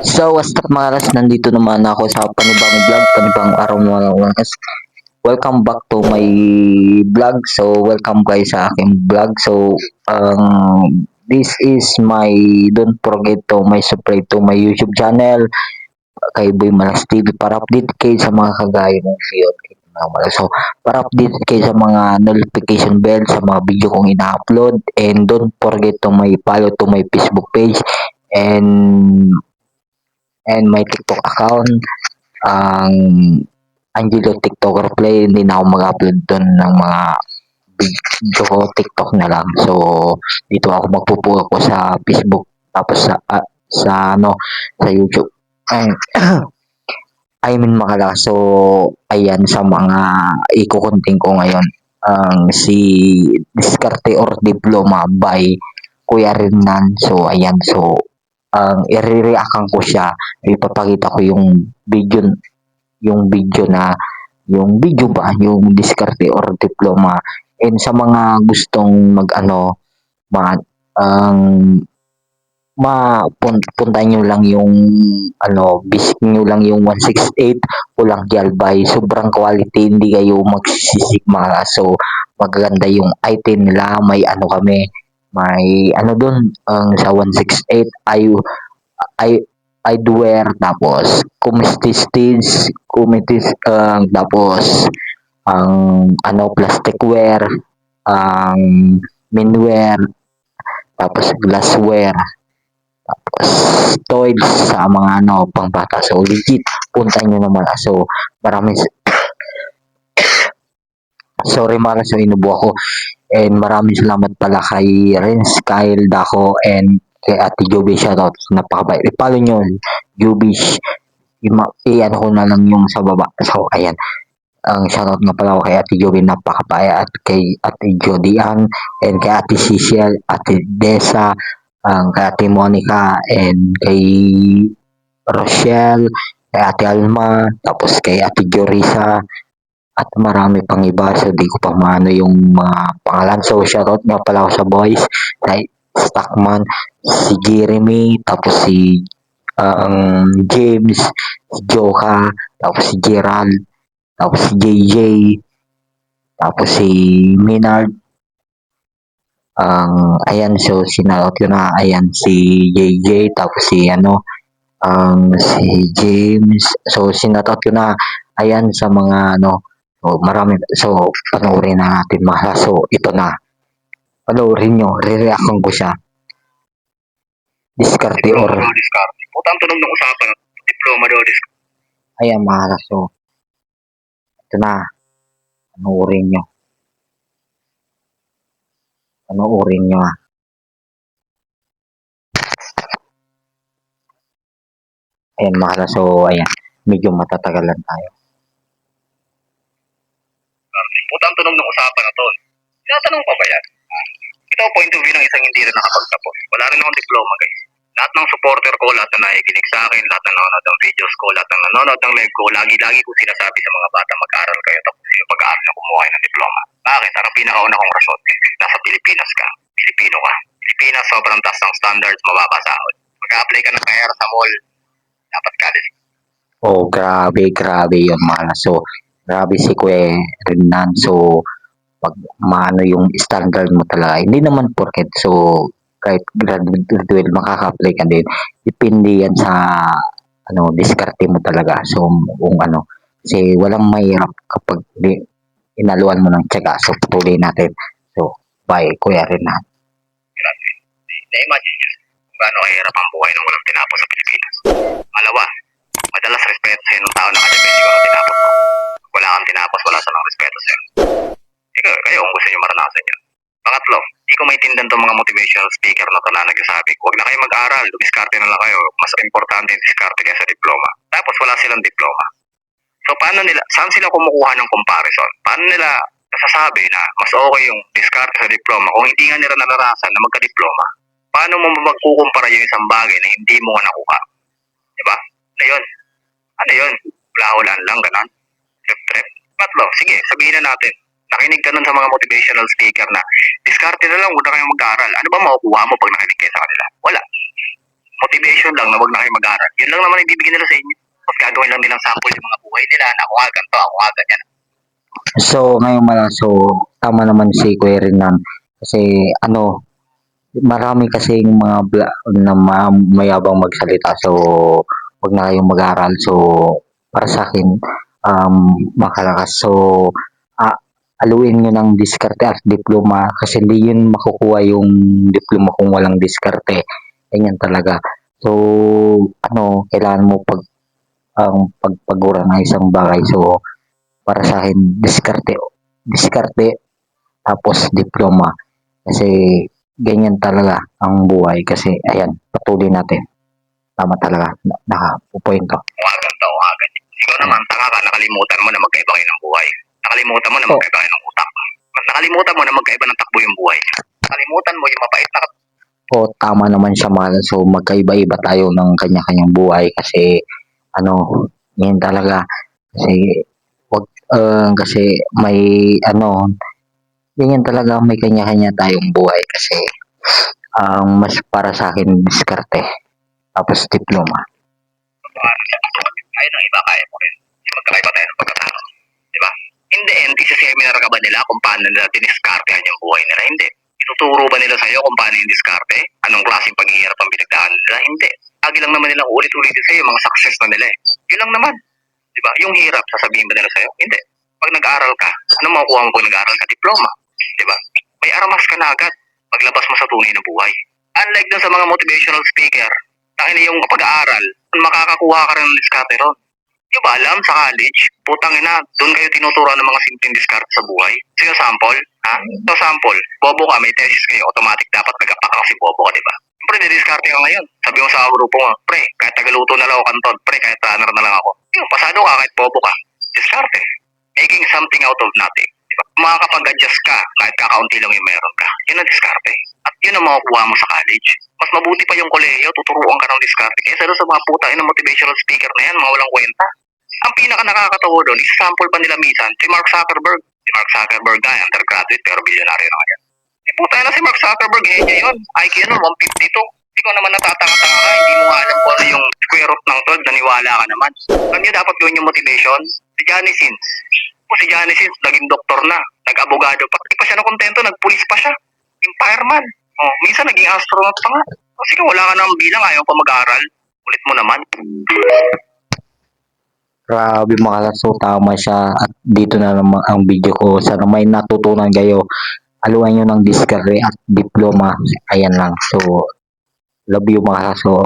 So, what's up mga kas? Nandito naman ako sa panibang vlog, panibang araw mga kas. Welcome back to my vlog. So, welcome guys sa aking vlog. So, this is my, don't forget to my subscribe to my YouTube channel, kay Boy Malas TV para update kayo sa mga kagaya ng field. So, para update kayo sa mga notification bell sa mga video kong ina-upload, and don't forget to my follow to my Facebook page and my TikTok account, ang Angelo TikToker Play. Hindi na ako mag-upload doon ng mga video ko, TikTok na lang. So, dito ako magpupo ko sa Facebook, tapos sa YouTube. Ay, I mean makala. So, ayan sa mga ikukunting ko ngayon. Ang si Diskarte or Diploma by Kuya Renan. So, ayan. So, ang i-reactan ko siya, ipapakita ko yung video ba, yung diskarte or diploma. And sa mga gustong mag-ano, ma ang puntahan nyo lang yung visit nyo lang yung 168 Pulang Jalbay. Sobrang quality, hindi kayo magsisigma. So, magaganda yung item nila. May ano kami, may ano dun, ang sa 168 ay eyewear, tapos tapos ang plasticware, ang menwear, tapos glassware, tapos toys sa mga pangbata. So legit, punta nyo naman. So maraming sorry mara sa inubo ako, and maraming salamat pala kay Renz, Kyle Daco, and kay Ate Joby. Shoutout, napakabait. I-follow nyo Joby, i-ano ko na lang yung sa baba. So ayan, ang shoutout nga pala ako kay Ate Joby, napakabait, at kay Ate Jodian, and kay Ate Cecil, Ate Desa, kay Ate Monica, and kay Rochelle, kay Ate Alma, tapos kay Ate Jorisa, at marami pang iba. So di ko pa maano yung mga pangalan. So shoutout nga pala ako sa boys, kay Stockman, si Jeremy, tapos si James, si Joka, tapos si Gerald, tapos si JJ, tapos si Minard. Ayan, so sinalot ko na, ayan si JJ, tapos si si James. So sinatot ko na, ayan sa mga so marami. So panoorin na natin mga. So ito na, panoorin nyo, re-reaction ko siya. Diskarte or diskarte. Putang tunog ng usapan, diploma daw diskarte. Ayan mga. So ito na, panoorin nyo. Panoorin nyo Ayan mga. So ayan, medyo matatagalan tayo. Putang tunog ng usapan na to. Tinatanong pa ba yan? Ito ang point of view ng isang hindi rin nakapagtapos. Wala rin akong diploma, guys. Lahat ng supporter ko, lahat na nakikinig sa akin, lahat na nanonood ng videos ko, lahat ng nanonood ng live ko, lagi ko sinasabi sa mga bata, mag-aral kayo, tapos yung pag-aaral na kumuha kayo ng diploma. Bakit? Ang pinakauna kong rason, nasa Pilipinas ka. Pilipino ka. Pilipinas, sobrang taas ng standards, mababa sahod. Mag-apply ka ng kaya sa mall, dapat college. Oh, grabe yun mga. So, grabe si Kuya Renan. So, pag maano yung standard mo talaga. Hindi naman porket. So, kahit graduate, makaka-apply ka din. Depende yan sa diskarte mo talaga. So, kung kasi walang mahirap kapag inaluan mo ng tiyaga. So, patuloy natin. So, bye, Kuya Renan. Grabe. Na-imagine nyo kung gaano kahirap ang buhay nung walang tinapos sa Pilipinas. Malawa, madalas respeto sa'yo ng tao na kadepende kung ano tinapos mo. Wala kang tinapos, wala silang respeto sa'yo. Kayo kung gusto nyo maranasan yan. Pangatlo, di ko maintindihan itong mga motivational speaker na ito na nagsasabi, huwag na kayo mag-aral, dumiskarte na lang kayo. Mas importante yung diskarte kaysa diploma. Tapos wala silang diploma. So saan sila kumukuha ng comparison? Paano nila nasasabi na mas okay yung diskarte sa diploma kung hindi nga nila naranasan na magka-diploma? Paano mo magkukumpara yung isang bagay na hindi mo nakuha? Diba? Ano yun? Ano yun? Hula-hulaan lang, ganon. Trip. Patlo, sige, sabihin na natin. Nakinig ka nun sa mga motivational speaker na diskarte na lang, huwag na kayong mag-aaral. Ano ba makukuha mo pag nakinig kayo sa kanila? Wala. motivation lang na wag na kayo mag-aral. Yun lang naman ibibigay nila sa inyo. Tapos gagawin lang nilang sample yung mga buhay nila na ako nga ganito, ako nga ganyan. So, ngayon so, tama naman si Kuya Renan. Kasi, marami kasing mga na mayabang magsalita. So, wag na kayong mag-aral. So, para sa akin, makalakas. So, aluin nyo ng diskarte at diploma kasi hindi yun makukuha yung diploma kung walang diskarte. Ganyan talaga. So, kailangan mo pagpagura ng isang bagay. So, para sa akin, diskarte, tapos diploma. Kasi, ganyan talaga ang buhay. Kasi, ayan, patuloy natin. Tama talaga. Nakapupoint ko. Ako nga ganito, ako nga ganyan. Ikaw naman, tanga ka, nakalimutan mo na magkaiba kayo ng buhay. Nakalimutan mo na magkaiba kayo ng utak. Nakalimutan mo na magkaiba ng takbo yung buhay niya. Nakalimutan mo yung mabait na Tama naman siya, mahal. So, magkaiba-iba tayo ng kanya-kanyang buhay kasi, yan talaga. Kasi, kasi may, ganyan talaga, may kanya-kanya tayong buhay kasi, mas para sa akin, diskarte. Tapos, diploma. kaya ng iba, kaya mo rin. Hindi magkakaiba tayo ng pagkatao. Di ba? Hindi, seminar ka ba nila kung paano nila diniskartehan yung buhay nila? Hindi. Ituturo ba nila sa'yo kung paano yung diskarte? Anong klaseng paghihirap ang pinagdaan nila? Hindi. Lagi lang naman nilang ulit-ulitin sa'yo yung mga success na nila eh. Yun lang naman. Di ba? Yung hirap, sasabihin ba nila sa'yo? Hindi. Pag nag-aaral ka, ano makukuha mo pag nag-aaral ka? Diploma. Di ba? May aramas ka na agad paglabas mo sa tunay na buhay. Unlike dun sa mga motivational speaker, tangina yung pag-aaral, makakakuha ka rin ng diskarte ron. Di ba alam sa college, putang ina, doon kayo tinuturuan ng mga simpleng diskarte sa buhay. Sino sample? Ha? So sample, bobo ka, may thesis kayo, automatic dapat nagkapak kasi bobo ka, di ba? Pre, didiskarte ka ngayon. Sabi mo sa grupo mo, pre, kahit tagaluto na lang ako kanton, pre, kahit runner na lang ako. Yung pasado ka, kahit bobo ka. Diskarte. Making something out of nothing. Diba? Makakapag-adjust ka kahit kakaunti lang yung meron ka. Yun ang diskarte. At yun ang makukuha mo sa college. Mas mabuti pa yung kolehiyo, tuturuan ka ng diskarte. Kaysa doon sa mga puta ng motivational speaker na yan, mga walang kwenta. Ang pinaka nakakatawa doon, isa-sample pa nila minsan, si Mark Zuckerberg. Si Mark Zuckerberg na, undergraduate, pero bilyonaryo na kanya. Puta na si Mark Zuckerberg, niya yun. IQ nun, 152. Ikaw naman natatanga-tanga ka, hindi mo nga alam kung ano yung square root ng 12, naniwala ka naman. Alam niyo dapat gawin yung motivation? Si Johnny Sins. Si Johnny Sins, naging doktor na, nag-abogado pa. Di pa siya nakontento, nag-police pa siya. Fireman. Minsan naging astronaut pa nga. Kasi kung wala ka nang bilang, ayaw pa mag-aaral. Ulit mo naman. Grabe mga so tama siya at dito na naman ang video ko. Sana may natutunan kayo. Aluan nyo ng diskarte at diploma. Ayan lang. So, love you mga so,